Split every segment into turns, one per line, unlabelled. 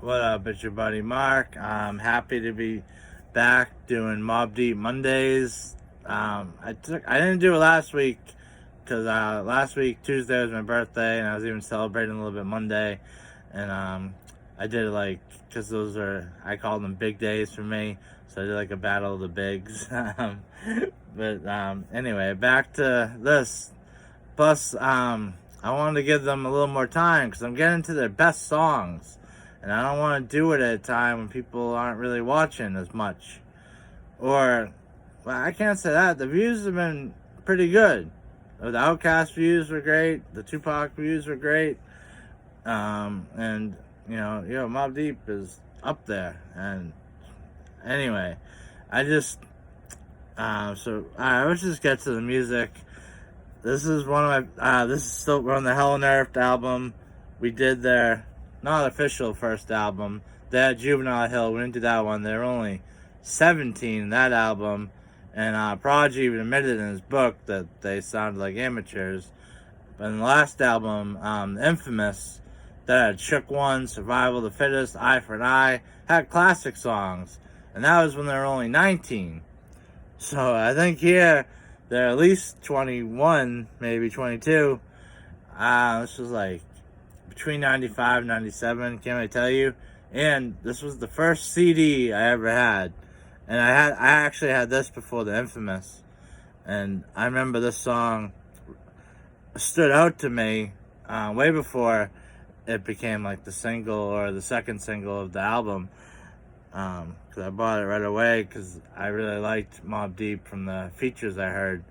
What up? It's your buddy Mark. I'm happy to be back doing Mobb Deep Mondays. I didn't do it last week because last week Tuesday was my birthday and I was even celebrating a little bit Monday, and I did it like because those are, I call them big days for me, so I did like a battle of the bigs. But anyway, back to this. Plus, I wanted to give them a little more time because I'm getting to their best songs. And I don't want to do it at a time when people aren't really watching as much. Or, well, I can't say that. The views have been pretty good. The Outkast views were great. The Tupac views were great. And, Mobb Deep is up there. And anyway, let's just get to the music. This is this is still on the Hell on Earth album. We did their not official first album. They had Juvenile Hill. We didn't do that one. They were only 17 in that album. And Prodigy even admitted in his book that they sounded like amateurs. But in the last album, Infamous, that had Shook One, Survival of the Fittest, Eye for an Eye, had classic songs. And that was when they were only 19. So I think here, they're at least 21, maybe 22. This was like between 95 and 97, can't I tell you? And this was the first CD I ever had. And I actually had this before the Infamous. And I remember this song stood out to me way before it became like the single or the second single of the album. Because I bought it right away because I really liked Mobb Deep from the features I heard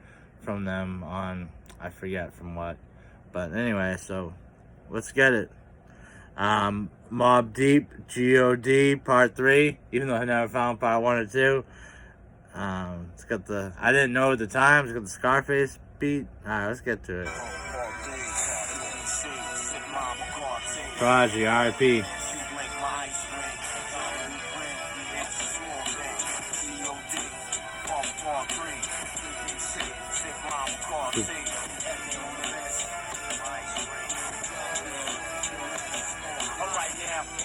from them on, I forget from what. But anyway, so let's get it. Mobb Deep.g.o.d. Part 3, even though I never found Part 1 or 2. It's got I didn't know at the time, it's got the Scarface beat. Alright, let's get to it. Prodigy, R.I.P.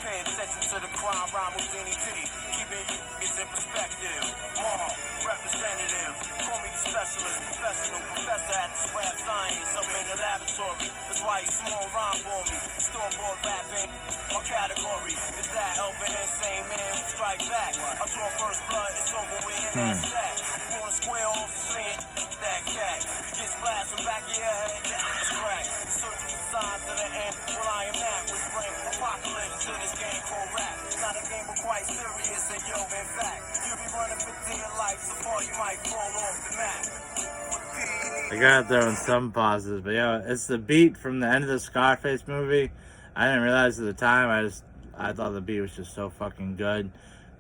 Pay attention to the crime rhyme with DDT. Keeping you in perspective. Mobb, representative. Call me the specialist, professional professor at the swab science. I'm in the laboratory. That's why you small rhyme for me. Store-bought rapping. My category is that helping insane man who strike back. I draw first blood, it's over with in that sack. You wanna square off the street? That cat. You get splashed from back of your head. That's crack. Searching for signs to the end. Well, I am that which bring apocalypse to this game called rap. It's not a game, but quite serious. And yo, in fact, you'll be running for dear life. So far, you might fall off the map.
I gotta throw in some pauses, but it's the beat from the end of the Scarface movie. I didn't realize at the time. I thought the beat was just so fucking good.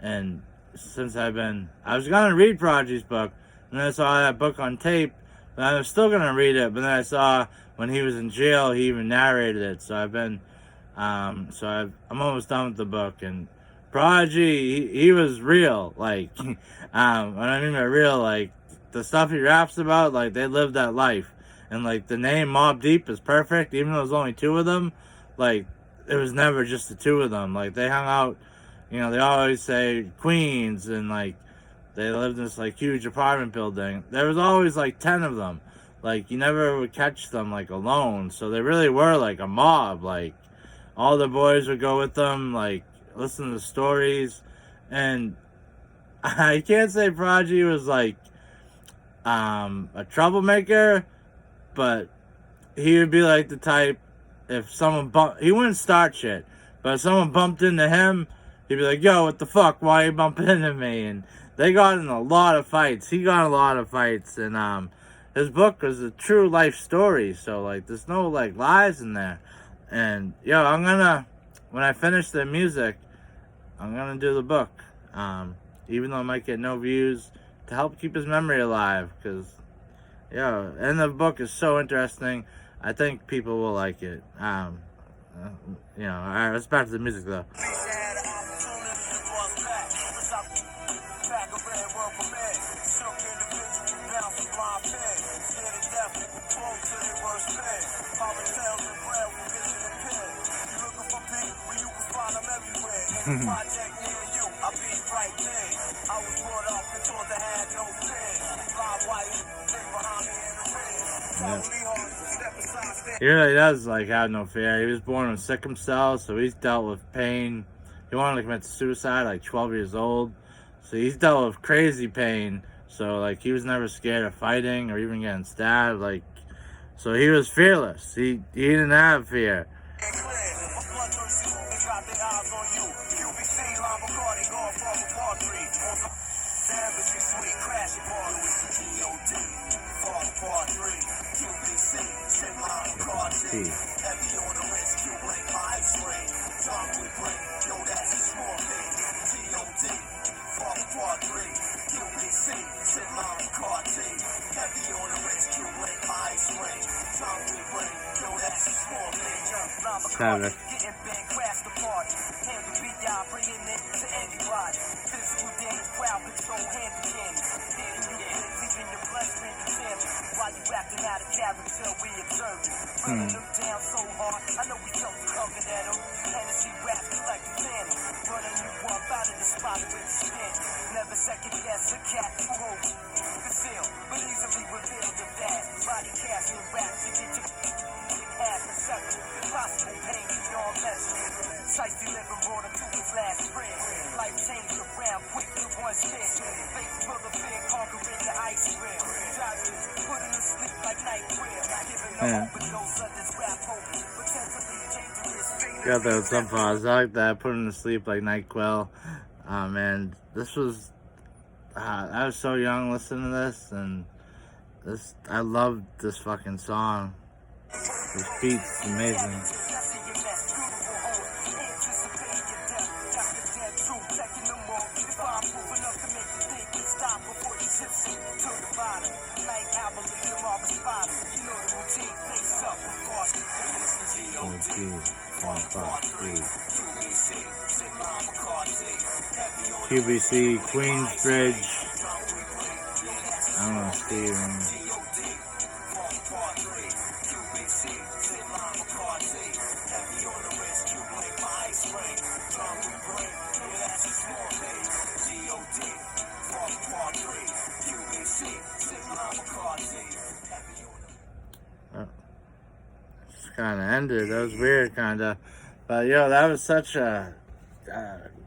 And since I was gonna read Prodigy's book, and then I saw that book on tape, and I was still gonna read it, but then I saw when he was in jail, he even narrated it. So I'm almost done with the book. And Prodigy, he was real. Like, when I mean by real, like, the stuff he raps about, like, they lived that life. And, like, the name Mobb Deep is perfect, even though there's only two of them. Like, it was never just the two of them. Like, they hung out, they always say Queens, and, like, they lived in this, like, huge apartment building. There was always, like, 10 of them. Like, you never would catch them, like, alone. So they really were, like, a mob. Like, all the boys would go with them, like, listen to the stories. And I can't say Prodigy was, like, a troublemaker, but he would be, like, the type, if someone he wouldn't start shit, but if someone bumped into him, he'd be like, yo, what the fuck, why are you bumping into me? And they got in a lot of fights. He got in a lot of fights, and, his book was a true life story, so, like, there's no, like, lies in there. And, when I finish the music, I'm gonna do the book. Even though I might get no views, to help keep his memory alive, because, and the book is so interesting. I think people will like it. Alright, let's back to the music, though.
Project near you, I'll be right there. I was brought up and taught to have no fear. Live wire, stay behind me in the rear. Totally hard, step aside, stand.
He really does like have no fear. He was born with sickle cell, so he's dealt with pain. He wanted to commit suicide like 12 years old, so he's dealt with crazy pain. So like he was never scared of fighting or even getting stabbed. Like, so he was fearless. He didn't have fear. Have it. Got that with some pause. I like that. Put him to sleep like NyQuil. Man, this was. I was so young listening to this, and this. I loved this fucking song. This beat's amazing. QBC, Queensbridge. I don't know, Steven. Just kind of ended. That was weird, kind of. But yo, that was such a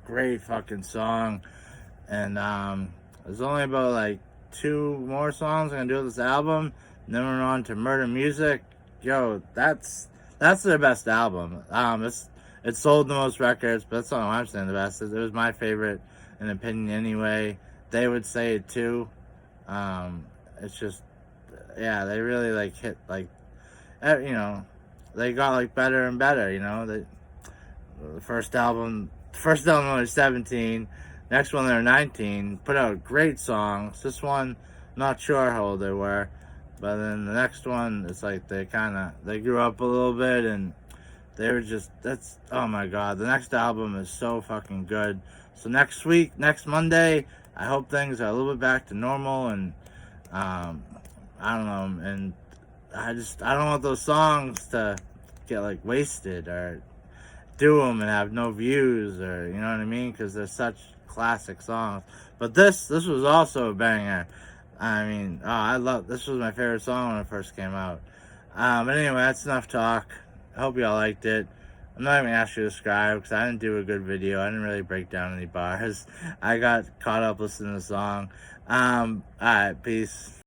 great fucking song. And there's only about like 2 more songs I'm gonna do with this album. And then we're on to Murder Music. Yo, that's their best album. It sold the most records, but that's not why I'm saying the best. It was my favorite in opinion anyway. They would say it too. It's just, yeah, they really like hit like, you know, they got like better and better. You know, the first album when was 17. Next one they're 19. Put out great songs. This one, not sure how old they were, but then the next one, it's like they grew up a little bit and they were just, oh my god, the next album is so fucking good. So next Monday, I hope things are a little bit back to normal, and I don't know, and I don't want those songs to get like wasted or do them and have no views, or you know what I mean, because they're such classic songs. But this was also a banger. I mean, this was my favorite song when it first came out. But anyway, that's enough talk. I hope y'all liked it. I'm not even ask you to subscribe because I didn't do a good video. I didn't really break down any bars. I got caught up listening to the song. Alright, peace.